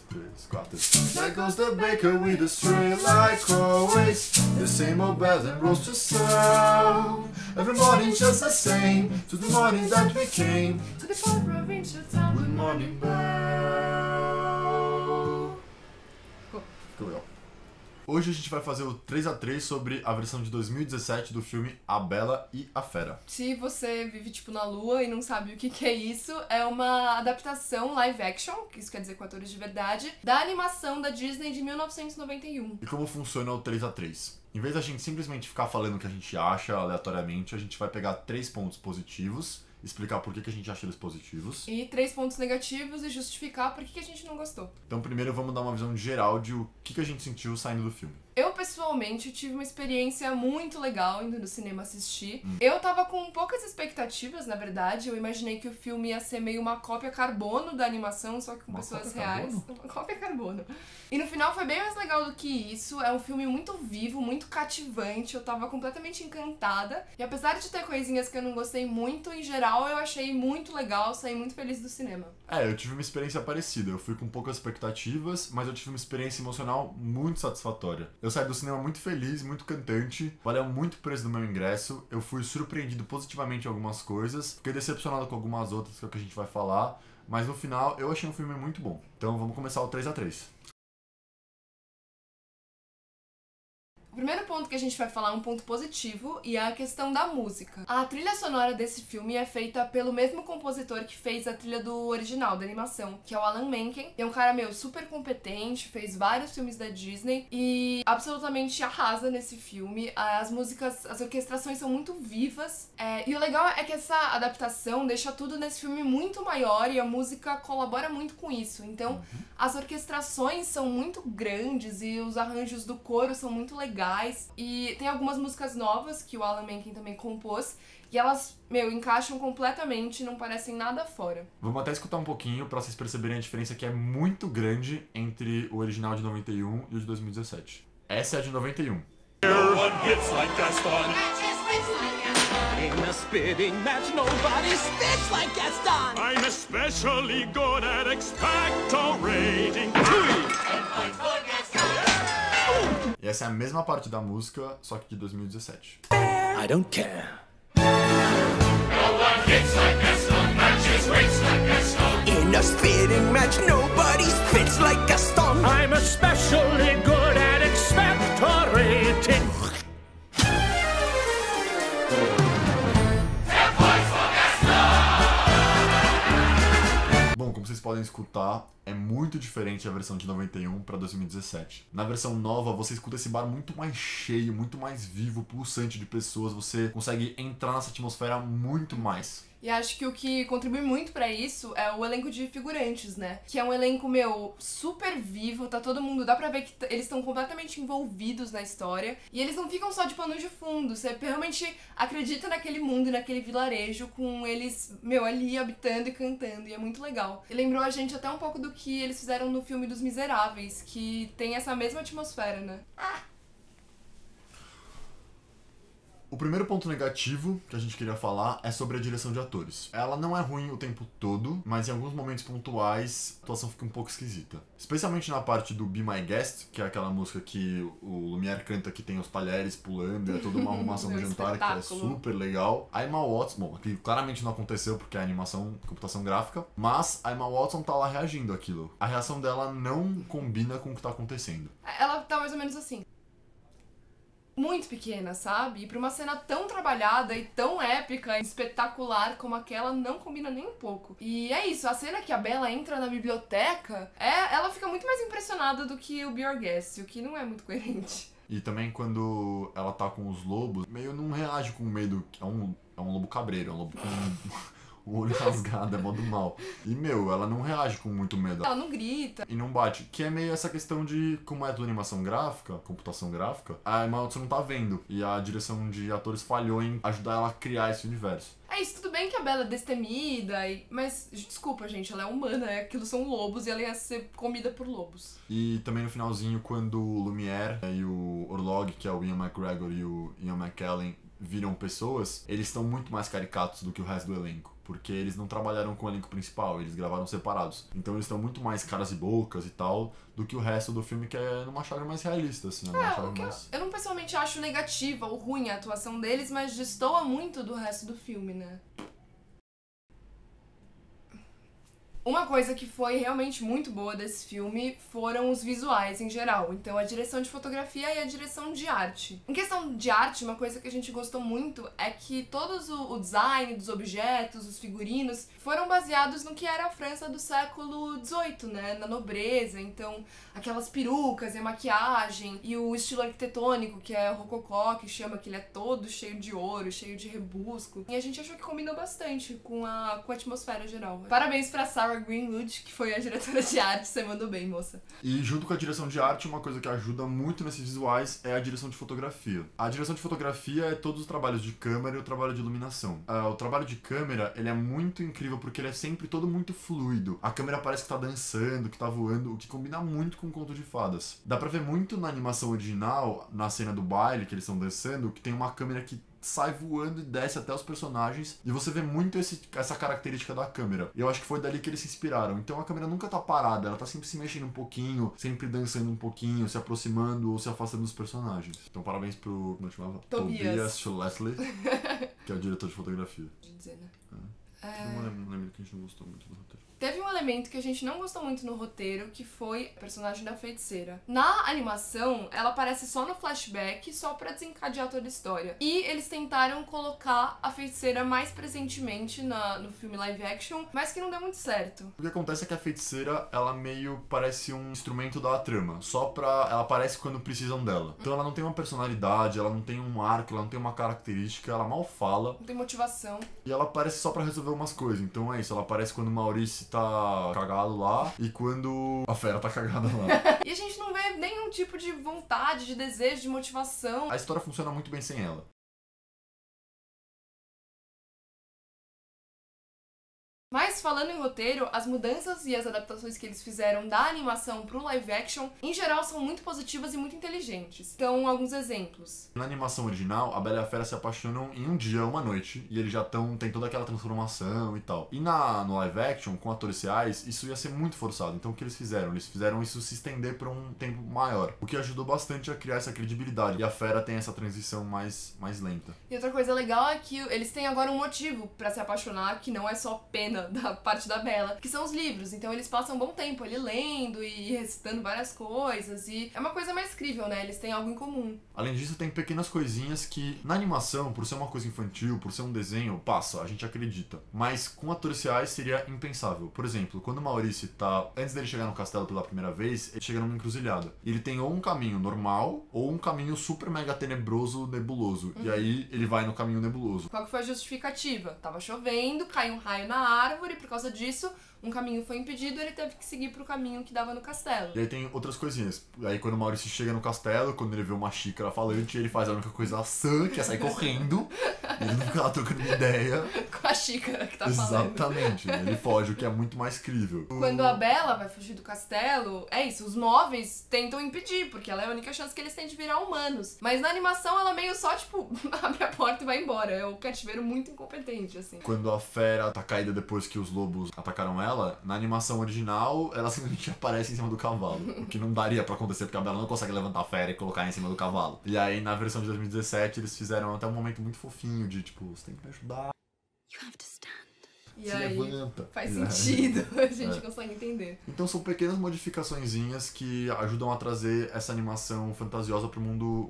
3, 4. There goes the baker with a tray like always. The same old bells and rolls to serve. Every morning just the same. To the morning that we came. To the poor provincial town. Good morning, bell. Ficou legal. Hoje a gente vai fazer o 3x3 sobre a versão de 2017 do filme A Bela e a Fera. Se você vive tipo na lua e não sabe o que é isso, é uma adaptação live action, que isso quer dizer com atores de verdade, da animação da Disney de 1991. E como funciona o 3x3? Em vez da gente simplesmente ficar falando o que a gente acha aleatoriamente, a gente vai pegar 3 pontos positivos, explicar por que a gente acha eles positivos. E 3 pontos negativos e justificar por que a gente não gostou. Então primeiro vamos dar uma visão geral de o que a gente sentiu saindo do filme. Eu, pessoalmente, tive uma experiência muito legal indo no cinema assistir. Eu tava com poucas expectativas, na verdade. Eu imaginei que o filme ia ser meio uma cópia carbono da animação, só que com pessoas reais. Uma cópia carbono. E no final foi bem mais legal do que isso. É um filme muito vivo, muito cativante. Eu tava completamente encantada. E apesar de ter coisinhas que eu não gostei muito, em geral eu achei muito legal, saí muito feliz do cinema. Eu tive uma experiência parecida. Eu fui com poucas expectativas, mas eu tive uma experiência emocional muito satisfatória. Eu saí do cinema muito feliz, muito cantante, valeu muito o preço do meu ingresso, eu fui surpreendido positivamente em algumas coisas, fiquei decepcionado com algumas outras, que é o que a gente vai falar, mas no final eu achei um filme muito bom. Então vamos começar o 3x3. O primeiro ponto que a gente vai falar é um ponto positivo e é a questão da música. A trilha sonora desse filme é feita pelo mesmo compositor que fez a trilha do original, da animação, que é o Alan Menken. É um cara, super competente, fez vários filmes da Disney e absolutamente arrasa nesse filme. As músicas, as orquestrações são muito vivas. E o legal é que essa adaptação deixa tudo nesse filme muito maior e a música colabora muito com isso. Então, as orquestrações são muito grandes e os arranjos do coro são muito legais. E tem algumas músicas novas que o Alan Menken também compôs e elas, encaixam completamente, não parecem nada fora. Vamos até escutar um pouquinho pra vocês perceberem a diferença que é muito grande entre o original de 91 e o de 2017. Essa é a de 91. No one hits like Gaston. In a spitting match, nobody spits like Gaston. I'm especially good at expectorating. E essa é a mesma parte da música, só que de 2017. I don't care. No one hits like Gaston, matches weights like Gaston. In a spitting match, nobody spits like Gaston. I'm especially good at expectorating. Bom, como vocês podem escutar, é muito diferente a versão de 91 para 2017. Na versão nova, você escuta esse bar muito mais cheio, muito mais vivo, pulsante de pessoas. Você consegue entrar nessa atmosfera muito mais. E acho que o que contribui muito pra isso é o elenco de figurantes, né? Que é um elenco, super vivo, tá todo mundo... Dá pra ver que eles estão completamente envolvidos na história. E eles não ficam só de pano de fundo. Você realmente acredita naquele mundo e naquele vilarejo com eles, ali habitando e cantando. E é muito legal. E lembrou a gente até um pouco do que eles fizeram no filme dos Miseráveis, que tem essa mesma atmosfera, né? O primeiro ponto negativo que a gente queria falar é sobre a direção de atores. Ela não é ruim o tempo todo, mas em alguns momentos pontuais a atuação fica um pouco esquisita. Especialmente na parte do Be My Guest, que é aquela música que o Lumière canta que tem os talheres pulando, é toda uma arrumação no jantar que é super legal. A Emma Watson, que claramente não aconteceu porque é animação, computação gráfica, mas a Emma Watson tá lá reagindo àquilo. A reação dela não combina com o que tá acontecendo. Ela tá mais ou menos assim. Muito pequena, sabe? E pra uma cena tão trabalhada e tão épica e espetacular como aquela, não combina nem um pouco. E é isso, a cena que a Bella entra na biblioteca, ela fica muito mais impressionada do que o Be Your Guest, o que não é muito coerente. E também quando ela tá com os lobos, meio não reage com medo, é um lobo cabreiro, é um lobo com... o olho rasgado, é modo mal. E, ela não reage com muito medo. Ela não grita. E não bate. Que é meio essa questão de, como é tudo animação gráfica, computação gráfica, a Emma Watson não tá vendo. E a direção de atores falhou em ajudar ela a criar esse universo. É isso, tudo bem que a Bella é destemida, mas, desculpa, gente, ela é humana, aquilo são lobos e ela ia ser comida por lobos. E também no finalzinho, quando o Lumière e o Orlog, que é o Ian McGregor e o Ian McKellen, viram pessoas, eles estão muito mais caricatos do que o resto do elenco. Porque eles não trabalharam com o elenco principal, eles gravaram separados. Então eles estão muito mais caras e bocas e tal, do que o resto do filme, que é numa chave mais realista, assim. Eu não pessoalmente acho negativa ou ruim a atuação deles, mas destoa muito do resto do filme, né? Uma coisa que foi realmente muito boa desse filme foram os visuais em geral. Então, a direção de fotografia e a direção de arte. Em questão de arte, uma coisa que a gente gostou muito é que todos o design dos objetos, os figurinos, foram baseados no que era a França do século XVIII, né? Na nobreza. Então, aquelas perucas e a maquiagem e o estilo arquitetônico, que é o rococó, que chama, que ele é todo cheio de ouro, cheio de rebusco. E a gente achou que combinou bastante com a atmosfera geral. Parabéns pra Sarah Greenwood, que foi a diretora de arte. Você mandou bem, moça. E junto com a direção de arte, uma coisa que ajuda muito nesses visuais é a direção de fotografia. A direção de fotografia é todos os trabalhos de câmera e o trabalho de iluminação. O trabalho de câmera, ele é muito incrível porque ele é sempre todo muito fluido. A câmera parece que tá dançando, que tá voando, o que combina muito com o Conto de Fadas. Dá pra ver muito na animação original, na cena do baile, que eles estão dançando, que tem uma câmera que sai voando e desce até os personagens, e você vê muito essa característica da câmera. E eu acho que foi dali que eles se inspiraram. Então a câmera nunca tá parada, ela tá sempre se mexendo um pouquinho, sempre dançando um pouquinho, se aproximando ou se afastando dos personagens. Então parabéns pro, como é que chamava? Tobias Leslie, que é o diretor de fotografia. Dizer, né? Eu não lembro que a gente não gostou muito do roteiro. Teve um elemento que a gente não gostou muito no roteiro, que foi a personagem da feiticeira. Na animação, ela aparece só no flashback, só pra desencadear toda a história. E eles tentaram colocar a feiticeira mais presentemente no filme live action, mas que não deu muito certo. O que acontece é que a feiticeira, ela meio parece um instrumento da trama. Ela aparece quando precisam dela. Então ela não tem uma personalidade, ela não tem um arco, ela não tem uma característica, ela mal fala. Não tem motivação. E ela aparece só pra resolver umas coisas. Então é isso, ela aparece quando o Maurice tá cagado lá e quando a fera tá cagada lá. E a gente não vê nenhum tipo de vontade, de desejo, de motivação. A história funciona muito bem sem ela. Mas falando em roteiro, as mudanças e as adaptações que eles fizeram da animação pro live action, em geral, são muito positivas e muito inteligentes. Então, alguns exemplos. Na animação original, a Bela e a Fera se apaixonam em um dia, uma noite, e eles já tem toda aquela transformação e tal. E no live action, com atores reais, isso ia ser muito forçado. Então o que eles fizeram? Eles fizeram isso se estender por um tempo maior, o que ajudou bastante a criar essa credibilidade. E a Fera tem essa transição mais lenta. E outra coisa legal é que eles têm agora um motivo pra se apaixonar, que não é só pena da parte da Bela, que são os livros. Então eles passam um bom tempo ali lendo e recitando várias coisas, e é uma coisa mais crível, né? Eles têm algo em comum. Além disso, tem pequenas coisinhas que, na animação, por ser uma coisa infantil, por ser um desenho, passa, a gente acredita. Mas com atores reais seria impensável. Por exemplo, quando o Maurice antes dele chegar no castelo pela primeira vez, ele chega numa encruzilhada. E ele tem ou um caminho normal, ou um caminho super mega tenebroso, nebuloso. E aí ele vai no caminho nebuloso. Qual que foi a justificativa? Tava chovendo, caiu um raio na árvore, por causa disso, um caminho foi impedido, ele teve que seguir pro caminho que dava no castelo. E aí tem outras coisinhas. Aí quando o Maurice chega no castelo, quando ele vê uma xícara falante, ele faz a única coisa sã, que é sair correndo. Ele não fica lá trocando uma ideia. Com a xícara que tá falando. Exatamente. Ele foge, o que é muito mais crível. Quando a Bela vai fugir do castelo, é isso, os móveis tentam impedir, porque ela é a única chance que eles têm de virar humanos. Mas na animação ela meio só, tipo, abre a porta e vai embora. É o cativeiro muito incompetente, assim. Quando a fera tá caída depois que os lobos atacaram ela, na animação original, ela simplesmente aparece em cima do cavalo. O que não daria pra acontecer, porque a Bela não consegue levantar a fera e colocar em cima do cavalo. E aí, na versão de 2017, eles fizeram até um momento muito fofinho de, tipo, você tem que me ajudar. You have to stand. E se aí, levanta. faz sentido, a gente consegue entender. Então são pequenas modificaçõezinhas que ajudam a trazer essa animação fantasiosa pro um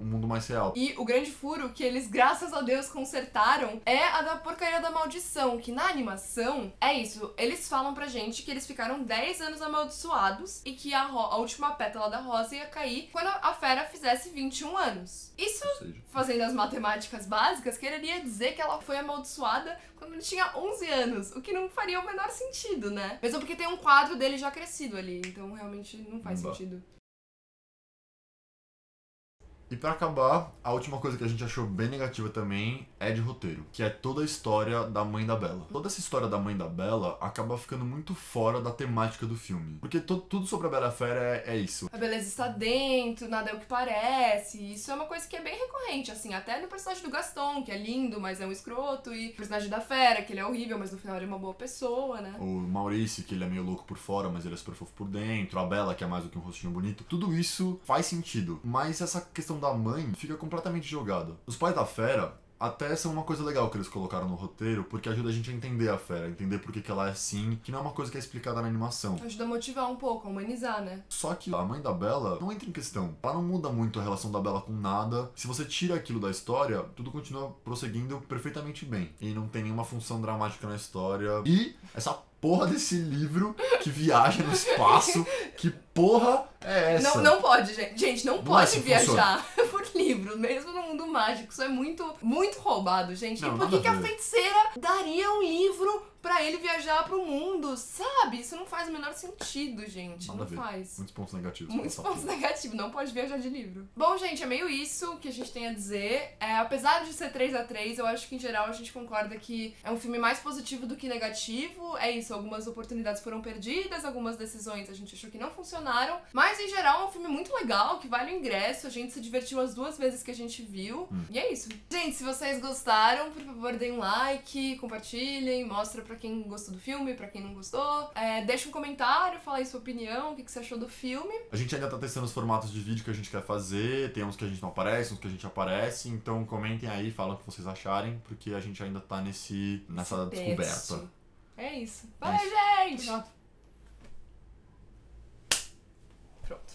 mundo mais real. E o grande furo que eles, graças a Deus, consertaram é a da porcaria da maldição, que na animação, é isso, eles falam pra gente que eles ficaram 10 anos amaldiçoados e que a última pétala da rosa ia cair quando a fera fizesse 21 anos. Isso, fazendo as matemáticas básicas, quereria dizer que ela foi amaldiçoada quando ele tinha 11 anos, o que não faria o menor sentido, né? Mesmo porque tem um quadro dele já crescido ali, então realmente não faz sentido. E pra acabar, a última coisa que a gente achou bem negativa também é de roteiro, que é toda a história da mãe da Bella. Toda essa história da mãe da Bella acaba ficando muito fora da temática do filme. Porque tudo sobre a Bela Fera é isso. A beleza está dentro, nada é o que parece. Isso é uma coisa que é bem recorrente, assim, até no personagem do Gaston, que é lindo, mas é um escroto, e o personagem da Fera, que ele é horrível, mas no final ele é uma boa pessoa, né? O Maurice, que ele é meio louco por fora, mas ele é super fofo por dentro. A Bella, que é mais do que um rostinho bonito. Tudo isso faz sentido. Mas essa questão da mãe fica completamente jogada. Os pais da Fera até são uma coisa legal que eles colocaram no roteiro, porque ajuda a gente a entender a Fera, entender por que ela é assim, que não é uma coisa que é explicada na animação. Ajuda a motivar um pouco, a humanizar, né? Só que a mãe da Bella não entra em questão. Ela não muda muito a relação da Bella com nada. Se você tira aquilo da história, tudo continua prosseguindo perfeitamente bem. E não tem nenhuma função dramática na história. E essa porra desse livro que viaja no espaço, que porra é essa? Não pode, gente. Gente, não pode assim viajar por livro, mesmo no mundo mágico. Isso é muito, muito roubado, gente. Não, e por que nada a a ver. feiticeira daria um livro pra ele viajar pro mundo, sabe? Isso não faz o menor sentido, gente. Nada não a ver. faz. Muitos pontos negativos. Muitos pra essa pontos porra. negativos, não pode viajar de livro. Bom, gente, é meio isso que a gente tem a dizer. Apesar de ser 3-3, eu acho que em geral a gente concorda que é um filme mais positivo do que negativo. É isso, algumas oportunidades foram perdidas, algumas decisões a gente achou que não funcionaram. Mas em geral é um filme muito legal, que vale o ingresso. A gente se divertiu as 2 vezes que a gente viu. E é isso. Gente, se vocês gostaram, por favor, deem um like, compartilhem, mostra pra quem gostou do filme, pra quem não gostou. Deixa um comentário, fala aí sua opinião, o que você achou do filme. A gente ainda tá testando os formatos de vídeo que a gente quer fazer, tem uns que a gente não aparece, uns que a gente aparece, então comentem aí, falam o que vocês acharem, porque a gente ainda tá nessa descoberta. É isso. É Valeu, isso. gente! Pronto.